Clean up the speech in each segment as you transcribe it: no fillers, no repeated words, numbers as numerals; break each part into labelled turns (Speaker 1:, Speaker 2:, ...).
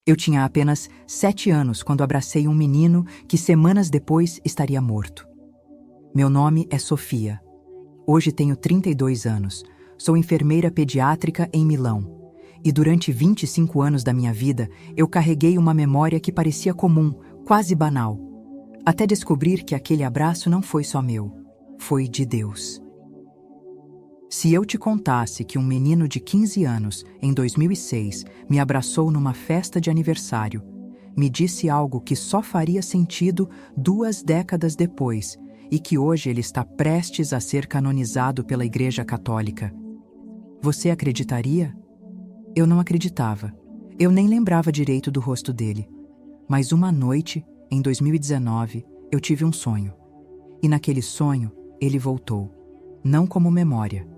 Speaker 1: Eu tinha apenas 7 anos quando abracei um menino que semanas depois estaria morto. Meu nome é Sofia. Hoje tenho 32 anos. Sou enfermeira pediátrica em Milão. E durante 25 anos da minha vida, eu carreguei uma memória que parecia comum, quase banal. Até descobrir que aquele abraço não foi só meu, foi de Deus. Se eu te contasse que um menino de 15 anos, em 2006, me abraçou numa festa de aniversário, me disse algo que só faria sentido 2 décadas depois e que hoje ele está prestes a ser canonizado pela Igreja Católica, você acreditaria? Eu não acreditava. Eu nem lembrava direito do rosto dele. Mas uma noite, em 2019, eu tive um sonho. E naquele sonho, ele voltou. Não como memória,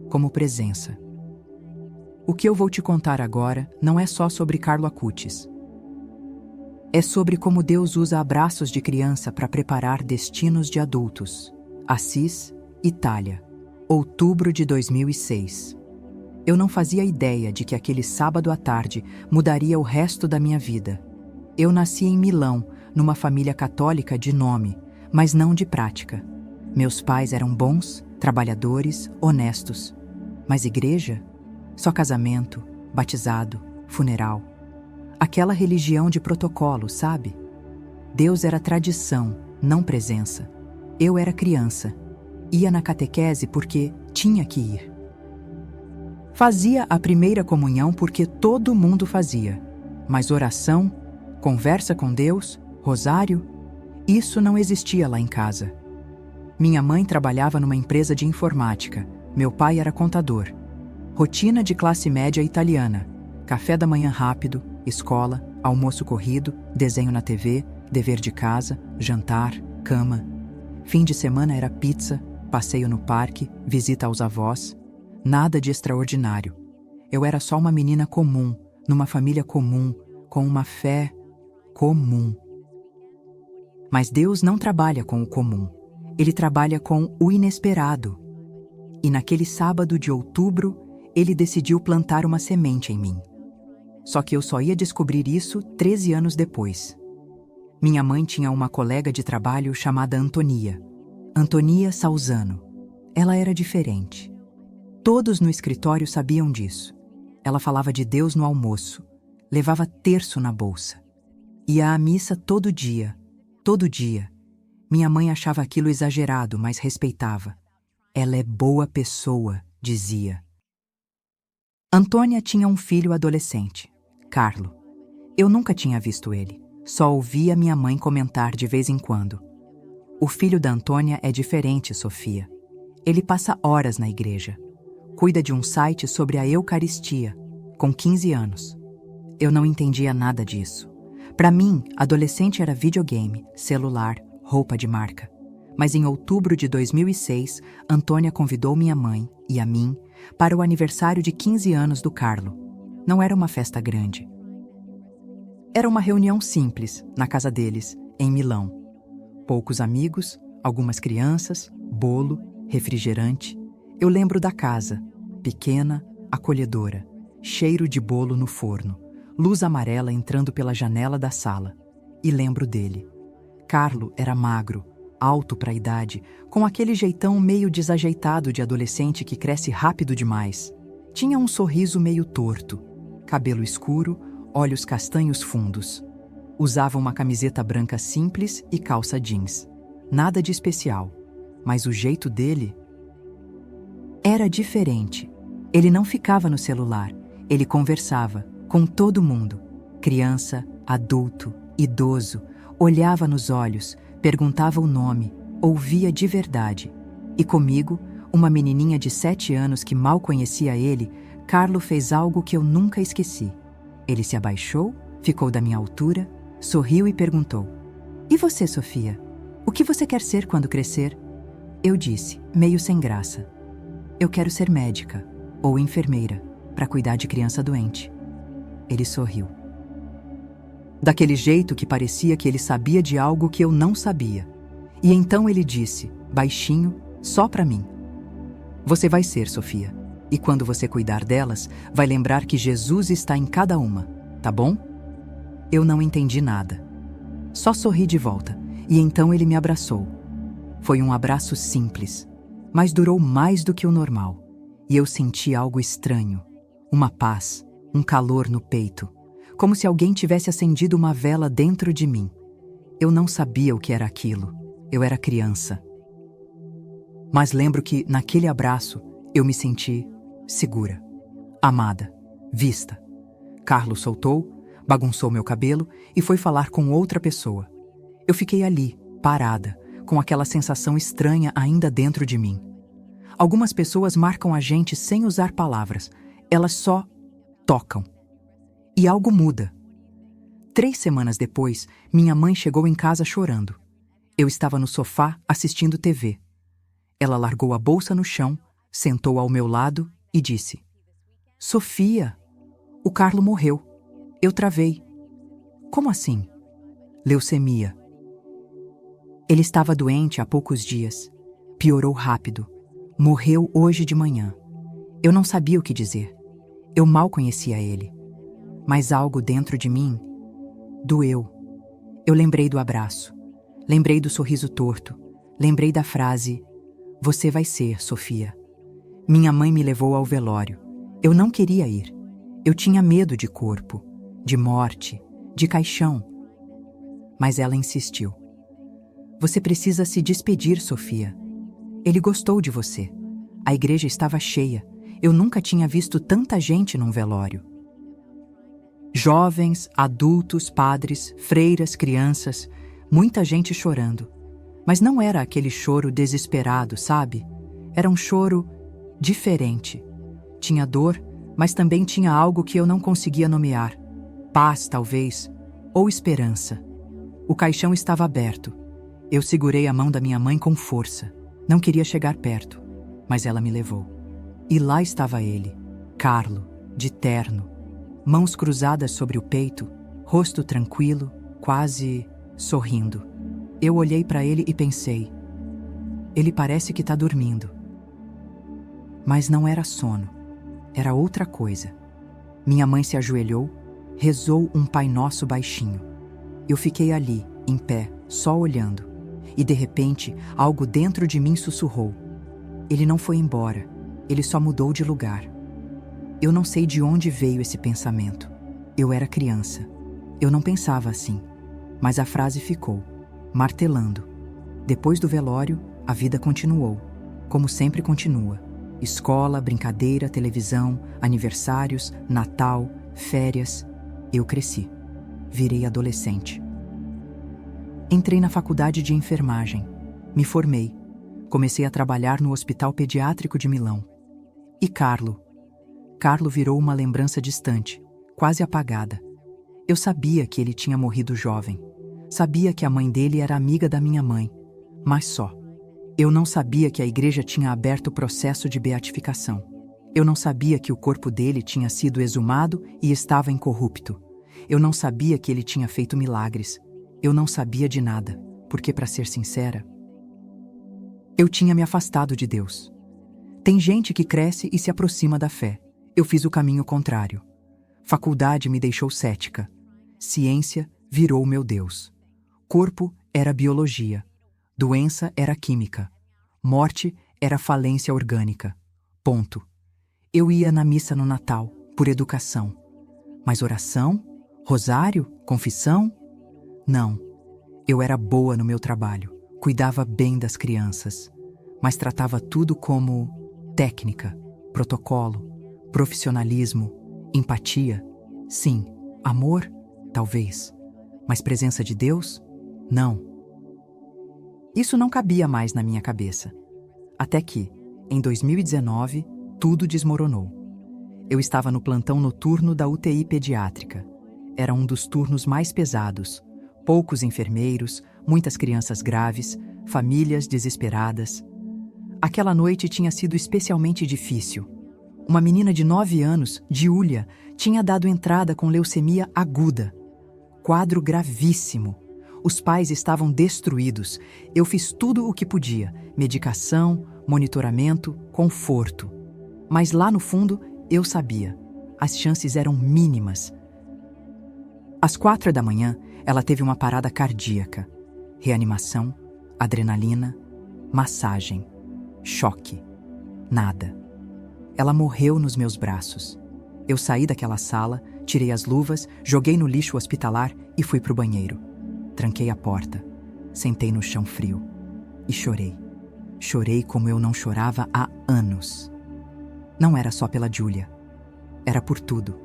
Speaker 1: como presença. O que eu vou te contar agora não é só sobre Carlo Acutis. É sobre como Deus usa abraços de criança para preparar destinos de adultos. Assis, Itália, outubro de 2006. Eu não fazia ideia de que aquele sábado à tarde mudaria o resto da minha vida. Eu nasci em Milão, numa família católica de nome, mas não de prática. Meus pais eram bons, trabalhadores, honestos. Mas igreja? Só casamento, batizado, funeral. Aquela religião de protocolo, sabe? Deus era tradição, não presença. Eu era criança. Ia na catequese porque tinha que ir. Fazia a primeira comunhão porque todo mundo fazia. Mas oração, conversa com Deus, rosário, isso não existia lá em casa. Minha mãe trabalhava numa empresa de informática. Meu pai era contador. Rotina de classe média italiana. Café da manhã rápido, escola, almoço corrido, desenho na TV, dever de casa, jantar, cama. Fim de semana era pizza, passeio no parque, visita aos avós. Nada de extraordinário. Eu era só uma menina comum, numa família comum, com uma fé comum. Mas Deus não trabalha com o comum. Ele trabalha com o inesperado. E naquele sábado de outubro, ele decidiu plantar uma semente em mim. Só que eu só ia descobrir isso 13 anos depois. Minha mãe tinha uma colega de trabalho chamada Antonia. Antonia Salzano. Ela era diferente. Todos no escritório sabiam disso. Ela falava de Deus no almoço, levava terço na bolsa. Ia à missa todo dia, todo dia. Minha mãe achava aquilo exagerado, mas respeitava. Ela é boa pessoa, dizia. Antônia tinha um filho adolescente, Carlo. Eu nunca tinha visto ele, só ouvia minha mãe comentar de vez em quando. O filho da Antônia é diferente, Sofia. Ele passa horas na igreja. Cuida de um site sobre a Eucaristia, com 15 anos. Eu não entendia nada disso. Para mim, adolescente era videogame, celular, roupa de marca. Mas em outubro de 2006, Antônia convidou minha mãe e a mim para o aniversário de 15 anos do Carlo. Não era uma festa grande. Era uma reunião simples, na casa deles, em Milão. Poucos amigos, algumas crianças, bolo, refrigerante. Eu lembro da casa, pequena, acolhedora, cheiro de bolo no forno, luz amarela entrando pela janela da sala. E lembro dele. Carlo era magro, alto para a idade, com aquele jeitão meio desajeitado de adolescente que cresce rápido demais. Tinha um sorriso meio torto, cabelo escuro, olhos castanhos fundos. Usava uma camiseta branca simples e calça jeans. Nada de especial, mas o jeito dele era diferente. Ele não ficava no celular, ele conversava com todo mundo. Criança, adulto, idoso, olhava nos olhos, perguntava o nome, ouvia de verdade. E comigo, uma menininha de 7 anos que mal conhecia ele, Carlo fez algo que eu nunca esqueci. Ele se abaixou, ficou da minha altura, sorriu e perguntou: "E você, Sofia? O que você quer ser quando crescer?" Eu disse, meio sem graça: "Eu quero ser médica ou enfermeira para cuidar de criança doente." Ele sorriu. Daquele jeito que parecia que ele sabia de algo que eu não sabia. E então ele disse, baixinho, só para mim: "Você vai ser, Sofia. E quando você cuidar delas, vai lembrar que Jesus está em cada uma, tá bom?" Eu não entendi nada. Só sorri de volta, e então ele me abraçou. Foi um abraço simples, mas durou mais do que o normal, e eu senti algo estranho, uma paz, um calor no peito, como se alguém tivesse acendido uma vela dentro de mim. Eu não sabia o que era aquilo, eu era criança. Mas lembro que, naquele abraço, eu me senti segura, amada, vista. Carlos soltou, bagunçou meu cabelo e foi falar com outra pessoa. Eu fiquei ali, parada, com aquela sensação estranha ainda dentro de mim. Algumas pessoas marcam a gente sem usar palavras, elas só tocam. E algo muda. 3 semanas depois, minha mãe chegou em casa chorando. Eu estava no sofá assistindo TV. Ela largou a bolsa no chão, sentou ao meu lado e disse: Sofia, o Carlo morreu. Eu travei. Como assim? Leucemia. Ele estava doente há poucos dias. Piorou rápido. Morreu hoje de manhã. Eu não sabia o que dizer. Eu mal conhecia ele. Mas algo dentro de mim doeu. Eu lembrei do abraço. Lembrei do sorriso torto. Lembrei da frase: Você vai ser, Sofia. Minha mãe me levou ao velório. Eu não queria ir. Eu tinha medo de corpo, de morte, de caixão. Mas ela insistiu. Você precisa se despedir, Sofia. Ele gostou de você. A igreja estava cheia. Eu nunca tinha visto tanta gente num velório. Jovens, adultos, padres, freiras, crianças, muita gente chorando. Mas não era aquele choro desesperado, sabe? Era um choro diferente. Tinha dor, mas também tinha algo que eu não conseguia nomear. Paz, talvez, ou esperança. O caixão estava aberto. Eu segurei a mão da minha mãe com força. Não queria chegar perto, mas ela me levou. E lá estava ele, Carlo, de terno, mãos cruzadas sobre o peito, rosto tranquilo, quase sorrindo. Eu olhei para ele e pensei: ele parece que está dormindo. Mas não era sono, era outra coisa. Minha mãe se ajoelhou, rezou um Pai Nosso baixinho. Eu fiquei ali, em pé, só olhando. E de repente, algo dentro de mim sussurrou: ele não foi embora, ele só mudou de lugar. Eu não sei de onde veio esse pensamento. Eu era criança. Eu não pensava assim. Mas a frase ficou, martelando. Depois do velório, a vida continuou, como sempre continua. Escola, brincadeira, televisão, aniversários, Natal, férias. Eu cresci. Virei adolescente. Entrei na faculdade de enfermagem. Me formei. Comecei a trabalhar no Hospital Pediátrico de Milão. E Carlo virou uma lembrança distante, quase apagada. Eu sabia que ele tinha morrido jovem. Sabia que a mãe dele era amiga da minha mãe. Mas só. Eu não sabia que a igreja tinha aberto o processo de beatificação. Eu não sabia que o corpo dele tinha sido exumado e estava incorrupto. Eu não sabia que ele tinha feito milagres. Eu não sabia de nada, porque, para ser sincera, eu tinha me afastado de Deus. Tem gente que cresce e se aproxima da fé. Eu fiz o caminho contrário. Faculdade me deixou cética. Ciência virou meu Deus. Corpo era biologia. Doença era química. Morte era falência orgânica. Ponto. Eu ia na missa no Natal, por educação. Mas oração? Rosário? Confissão? Não. Eu era boa no meu trabalho. Cuidava bem das crianças. Mas tratava tudo como técnica, protocolo, profissionalismo, empatia. Sim, amor? Talvez. Mas presença de Deus? Não. Isso não cabia mais na minha cabeça. Até que, em 2019, tudo desmoronou. Eu estava no plantão noturno da UTI pediátrica. Era um dos turnos mais pesados. Poucos enfermeiros, muitas crianças graves, famílias desesperadas. Aquela noite tinha sido especialmente difícil. Uma menina de 9 anos, Giulia, tinha dado entrada com leucemia aguda. Quadro gravíssimo. Os pais estavam destruídos. Eu fiz tudo o que podia. Medicação, monitoramento, conforto. Mas lá no fundo, eu sabia. As chances eram mínimas. Às 4 da manhã, ela teve uma parada cardíaca. Reanimação, adrenalina, massagem, choque. Nada. Ela morreu nos meus braços. Eu saí daquela sala, tirei as luvas, joguei no lixo hospitalar e fui pro banheiro. Tranquei a porta, sentei no chão frio e chorei. Chorei como eu não chorava há anos. Não era só pela Júlia. Era por tudo.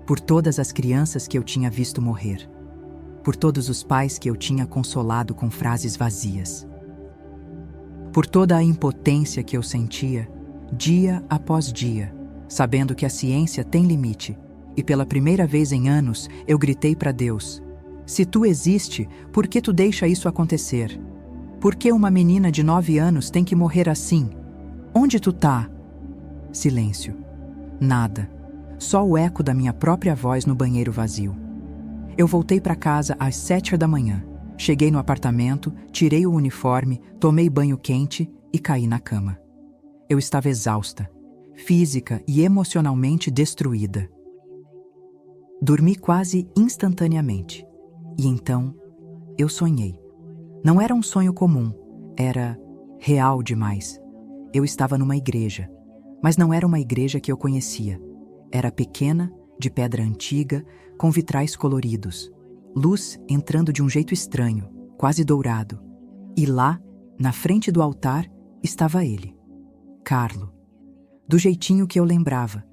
Speaker 1: Por todas as crianças que eu tinha visto morrer. Por todos os pais que eu tinha consolado com frases vazias. Por toda a impotência que eu sentia, dia após dia, sabendo que a ciência tem limite, e pela primeira vez em anos eu gritei para Deus: se tu existe, por que tu deixa isso acontecer? Por que uma menina de 9 anos tem que morrer assim? Onde tu tá? Silêncio. Nada. Só o eco da minha própria voz no banheiro vazio. Eu voltei para casa às 7 da manhã. Cheguei no apartamento, tirei o uniforme, tomei banho quente e caí na cama. Eu estava exausta, física e emocionalmente destruída. Dormi quase instantaneamente. E então, eu sonhei. Não era um sonho comum, era real demais. Eu estava numa igreja, mas não era uma igreja que eu conhecia. Era pequena, de pedra antiga, com vitrais coloridos. Luz entrando de um jeito estranho, quase dourado. E lá, na frente do altar, estava ele, Carlo. Do jeitinho que eu lembrava.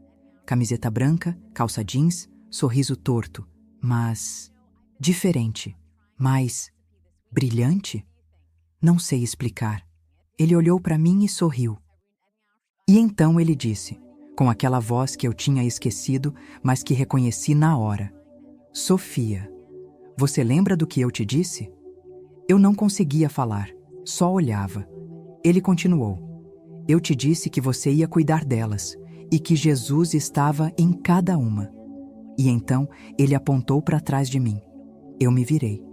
Speaker 1: Camiseta branca, calça jeans, sorriso torto, mas diferente, mais brilhante? Não sei explicar. Ele olhou para mim e sorriu. E então ele disse, com aquela voz que eu tinha esquecido, mas que reconheci na hora: Sofia, você lembra do que eu te disse? Eu não conseguia falar, só olhava. Ele continuou: eu te disse que você ia cuidar delas e que Jesus estava em cada uma. E então ele apontou para trás de mim. Eu me virei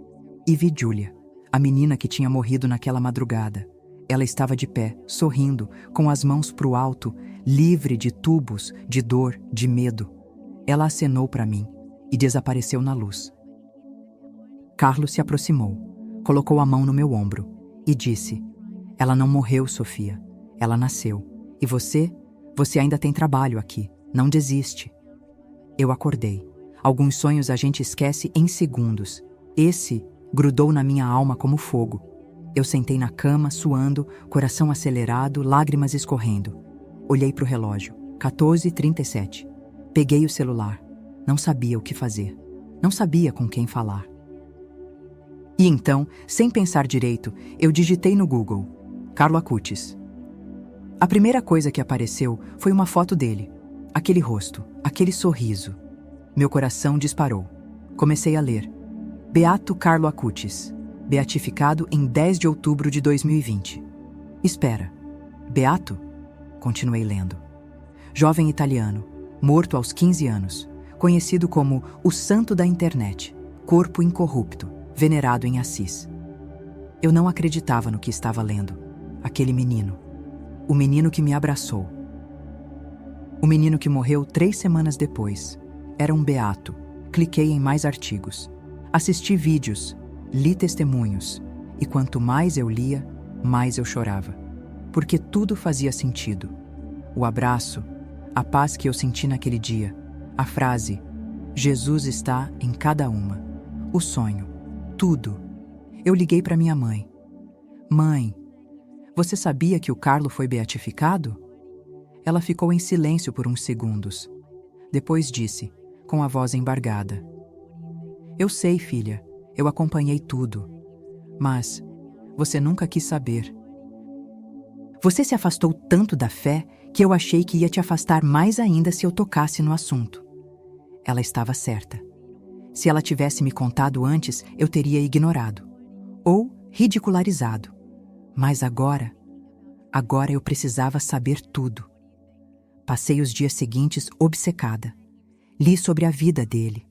Speaker 1: e vi Júlia, a menina que tinha morrido naquela madrugada. Ela estava de pé, sorrindo, com as mãos pro alto, livre de tubos, de dor, de medo. Ela acenou para mim e desapareceu na luz. Carlos se aproximou, colocou a mão no meu ombro e disse: ela não morreu, Sofia. Ela nasceu. E você ainda tem trabalho aqui. Não desiste. Eu acordei. Alguns sonhos a gente esquece em segundos. Esse grudou na minha alma como fogo. Eu sentei na cama, suando, coração acelerado, lágrimas escorrendo. Olhei para o relógio. 14h37. Peguei o celular. Não sabia o que fazer. Não sabia com quem falar. E então, sem pensar direito, eu digitei no Google: Carlo Acutis. A primeira coisa que apareceu foi uma foto dele. Aquele rosto, aquele sorriso. Meu coração disparou. Comecei a ler: Beato Carlo Acutis, beatificado em 10 de outubro de 2020. Espera, beato? Continuei lendo. Jovem italiano, morto aos 15 anos, conhecido como o santo da internet, corpo incorrupto, venerado em Assis. Eu não acreditava no que estava lendo. Aquele menino. O menino que me abraçou. O menino que morreu 3 semanas depois. Era um beato. Cliquei em mais artigos. Assisti vídeos. Li testemunhos. E quanto mais eu lia, mais eu chorava. Porque tudo fazia sentido. O abraço, a paz que eu senti naquele dia, a frase: Jesus está em cada uma. O sonho. Tudo. Eu liguei para minha mãe. Mãe, você sabia que o Carlo foi beatificado? Ela ficou em silêncio por uns segundos. Depois disse, com a voz embargada: eu sei, filha, eu acompanhei tudo. Mas você nunca quis saber. Você se afastou tanto da fé que eu achei que ia te afastar mais ainda se eu tocasse no assunto. Ela estava certa. Se ela tivesse me contado antes, eu teria ignorado. Ou ridicularizado. Mas agora eu precisava saber tudo. Passei os dias seguintes obcecada. Li sobre a vida dele,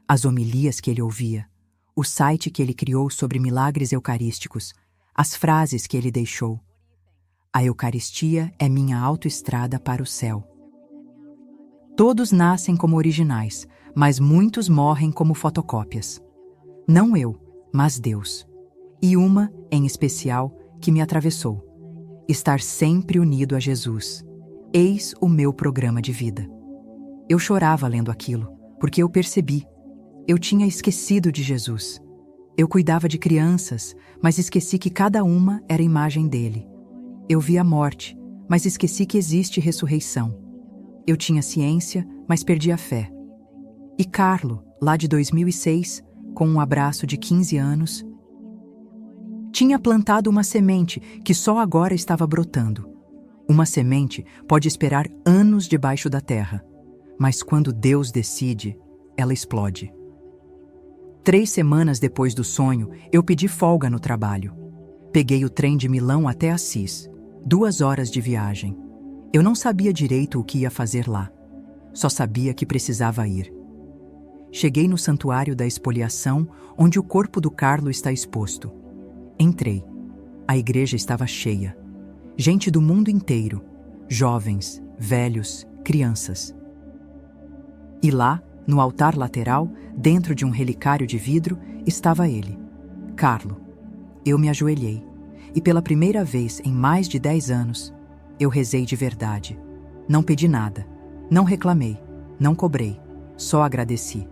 Speaker 1: as homilias que ele ouvia, o site que ele criou sobre milagres eucarísticos, as frases que ele deixou. A Eucaristia é minha autoestrada para o céu. Todos nascem como originais, mas muitos morrem como fotocópias. Não eu, mas Deus. E uma, em especial, que me atravessou. Estar sempre unido a Jesus. Eis o meu programa de vida. Eu chorava lendo aquilo, porque eu percebi. Eu tinha esquecido de Jesus. Eu cuidava de crianças, mas esqueci que cada uma era imagem dele. Eu vi a morte, mas esqueci que existe ressurreição. Eu tinha ciência, mas perdi a fé. E Carlo, lá de 2006, com um abraço de 15 anos, tinha plantado uma semente que só agora estava brotando. Uma semente pode esperar anos debaixo da terra, mas quando Deus decide, ela explode. 3 semanas depois do sonho, eu pedi folga no trabalho. Peguei o trem de Milão até Assis, 2 horas de viagem. Eu não sabia direito o que ia fazer lá. Só sabia que precisava ir. Cheguei no santuário da expoliação, onde o corpo do Carlo está exposto. Entrei. A igreja estava cheia. Gente do mundo inteiro. Jovens, velhos, crianças. E lá, no altar lateral, dentro de um relicário de vidro, estava ele, Carlo. Eu me ajoelhei, e pela primeira vez em mais de 10 anos, eu rezei de verdade. Não pedi nada, não reclamei, não cobrei, só agradeci.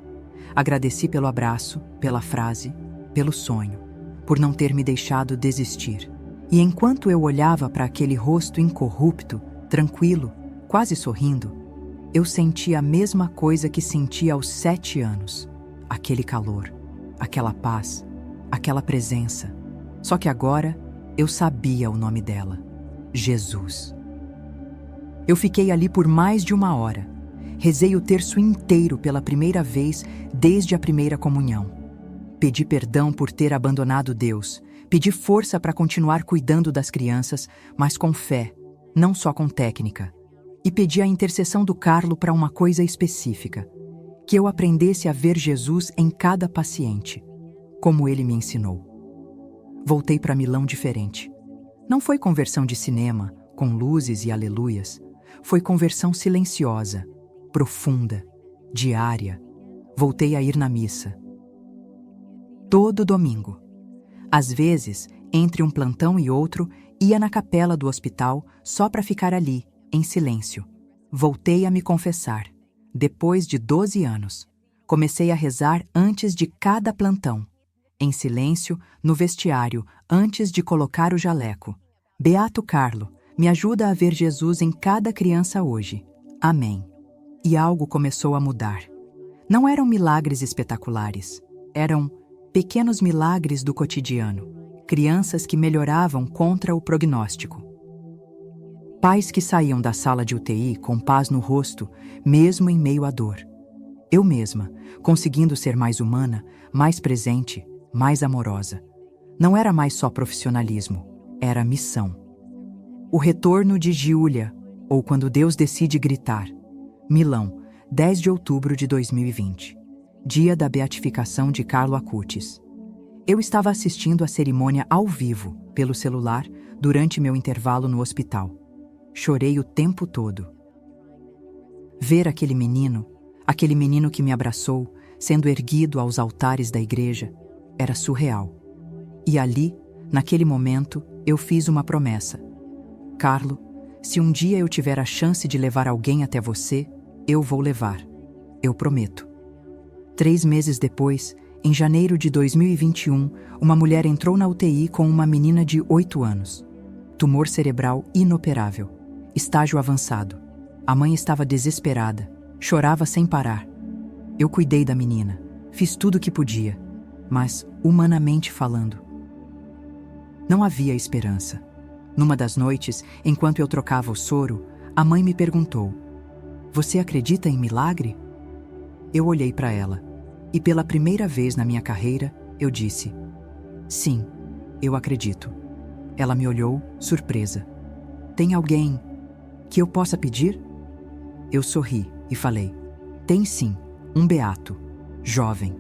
Speaker 1: Agradeci pelo abraço, pela frase, pelo sonho, por não ter me deixado desistir. E enquanto eu olhava para aquele rosto incorrupto, tranquilo, quase sorrindo, eu senti a mesma coisa que senti aos 7 anos. Aquele calor, aquela paz, aquela presença. Só que agora eu sabia o nome dela: Jesus. Eu fiquei ali por mais de 1 hora. Rezei o terço inteiro pela primeira vez desde a primeira comunhão. Pedi perdão por ter abandonado Deus. Pedi força para continuar cuidando das crianças, mas com fé, não só com técnica. E pedi a intercessão do Carlo para uma coisa específica: que eu aprendesse a ver Jesus em cada paciente, como ele me ensinou. Voltei para Milão diferente. Não foi conversão de cinema, com luzes e aleluias. Foi conversão silenciosa, profunda, diária. Voltei a ir na missa. Todo domingo. Às vezes, entre um plantão e outro, ia na capela do hospital só para ficar ali, em silêncio. Voltei a me confessar. Depois de 12 anos, comecei a rezar antes de cada plantão. Em silêncio, no vestiário, antes de colocar o jaleco. Beato Carlo, me ajuda a ver Jesus em cada criança hoje. Amém. E algo começou a mudar. Não eram milagres espetaculares. Eram pequenos milagres do cotidiano. Crianças que melhoravam contra o prognóstico. Pais que saíam da sala de UTI com paz no rosto, mesmo em meio à dor. Eu mesma, conseguindo ser mais humana, mais presente, mais amorosa. Não era mais só profissionalismo, era missão. O retorno de Giulia, ou quando Deus decide gritar. Milão, 10 de outubro de 2020. Dia da beatificação de Carlo Acutis. Eu estava assistindo a cerimônia ao vivo, pelo celular, durante meu intervalo no hospital. Chorei o tempo todo. Ver aquele menino que me abraçou, sendo erguido aos altares da igreja, era surreal. E ali, naquele momento, eu fiz uma promessa. Carlo, se um dia eu tiver a chance de levar alguém até você, eu vou levar. Eu prometo. 3 meses depois, em janeiro de 2021, uma mulher entrou na UTI com uma menina de 8 anos. Tumor cerebral inoperável. Estágio avançado. A mãe estava desesperada. Chorava sem parar. Eu cuidei da menina. Fiz tudo o que podia. Mas, humanamente falando, não havia esperança. Numa das noites, enquanto eu trocava o soro, a mãe me perguntou: "Você acredita em milagre?" Eu olhei para ela. E pela primeira vez na minha carreira, eu disse: "Sim, eu acredito." Ela me olhou, surpresa. "Tem alguém que eu possa pedir?" Eu sorri e falei: "Tem sim, um beato, jovem.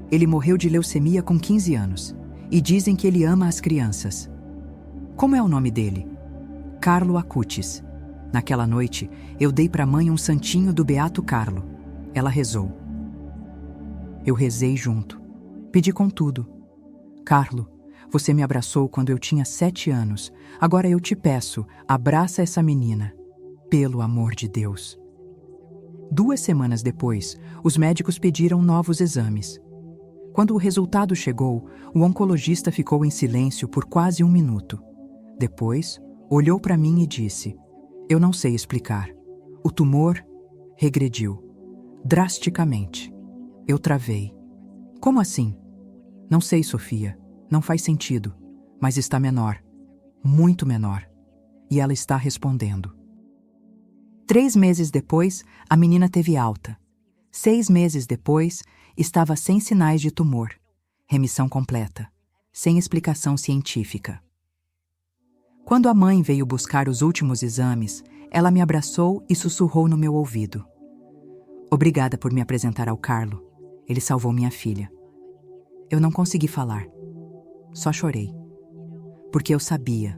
Speaker 1: Ele morreu de leucemia com 15 anos, e dizem que ele ama as crianças." "Como é o nome dele?" "Carlo Acutis." Naquela noite, eu dei para a mãe um santinho do beato Carlo. Ela rezou: Eu rezei junto. Pedi com tudo. Carlo, você me abraçou quando eu tinha 7 anos. Agora eu te peço, abraça essa menina. Pelo amor de Deus. 2 semanas depois, os médicos pediram novos exames. Quando o resultado chegou, o oncologista ficou em silêncio por quase 1 minuto. Depois, olhou para mim e disse: eu não sei explicar. O tumor regrediu. Drasticamente. Eu travei. Como assim? Não sei, Sofia. Não faz sentido. Mas está menor. Muito menor. E ela está respondendo. 3 meses depois, a menina teve alta. 6 meses depois, estava sem sinais de tumor. Remissão completa. Sem explicação científica. Quando a mãe veio buscar os últimos exames, ela me abraçou e sussurrou no meu ouvido: obrigada por me apresentar ao Carlo. Ele salvou minha filha. Eu não consegui falar. Só chorei. Porque eu sabia.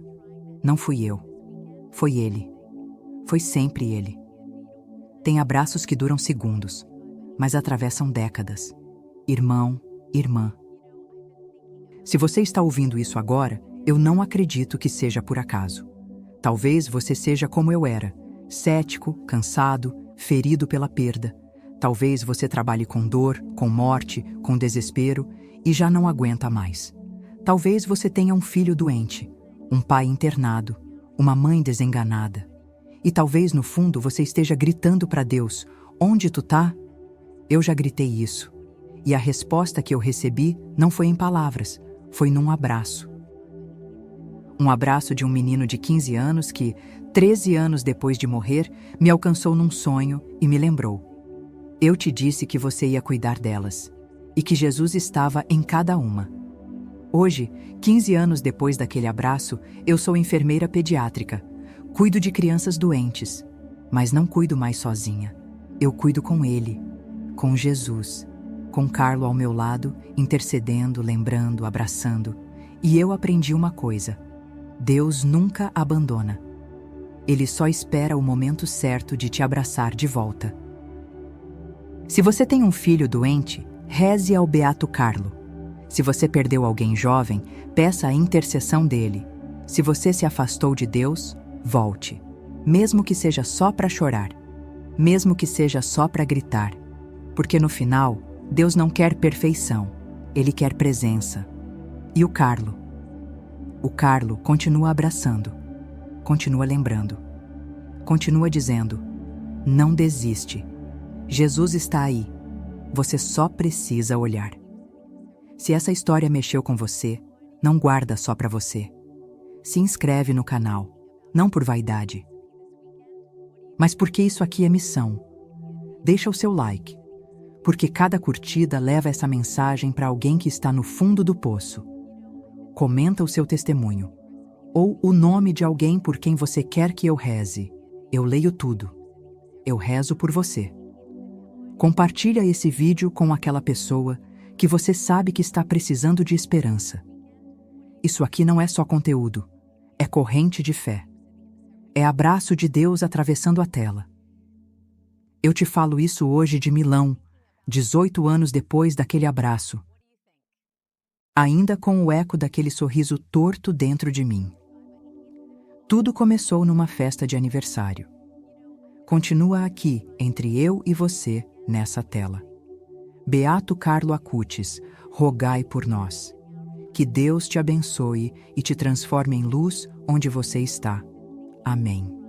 Speaker 1: Não fui eu. Foi ele. Foi sempre ele. Tem abraços que duram segundos, mas atravessam décadas. Irmão, irmã. Se você está ouvindo isso agora, eu não acredito que seja por acaso. Talvez você seja como eu era, cético, cansado, ferido pela perda. Talvez você trabalhe com dor, com morte, com desespero e já não aguenta mais. Talvez você tenha um filho doente, um pai internado, uma mãe desenganada. E talvez no fundo você esteja gritando para Deus: onde tu tá? Eu já gritei isso. E a resposta que eu recebi não foi em palavras, foi num abraço. Um abraço de um menino de 15 anos que, 13 anos depois de morrer, me alcançou num sonho e me lembrou: eu te disse que você ia cuidar delas, e que Jesus estava em cada uma. Hoje, 15 anos depois daquele abraço, eu sou enfermeira pediátrica. Cuido de crianças doentes, mas não cuido mais sozinha. Eu cuido com ele, com Jesus, com Carlo ao meu lado, intercedendo, lembrando, abraçando. E eu aprendi uma coisa: Deus nunca abandona. Ele só espera o momento certo de te abraçar de volta. Se você tem um filho doente, reze ao Beato Carlo. Se você perdeu alguém jovem, peça a intercessão dele. Se você se afastou de Deus, volte. Mesmo que seja só para chorar. Mesmo que seja só para gritar. Porque no final, Deus não quer perfeição. Ele quer presença. E o Carlo? O Carlo continua abraçando. Continua lembrando. Continua dizendo: não desiste. Jesus está aí. Você só precisa olhar. Se essa história mexeu com você, não guarda só para você. Se inscreve no canal, não por vaidade, mas porque isso aqui é missão. Deixa o seu like, porque cada curtida leva essa mensagem para alguém que está no fundo do poço. Comenta o seu testemunho, ou o nome de alguém por quem você quer que eu reze. Eu leio tudo. Eu rezo por você. Compartilha esse vídeo com aquela pessoa que você sabe que está precisando de esperança. Isso aqui não é só conteúdo, é corrente de fé. É abraço de Deus atravessando a tela. Eu te falo isso hoje de Milão, 18 anos depois daquele abraço. Ainda com o eco daquele sorriso torto dentro de mim. Tudo começou numa festa de aniversário. Continua aqui, entre eu e você, nessa tela. Beato Carlo Acutis, rogai por nós. Que Deus te abençoe e te transforme em luz onde você está. Amém.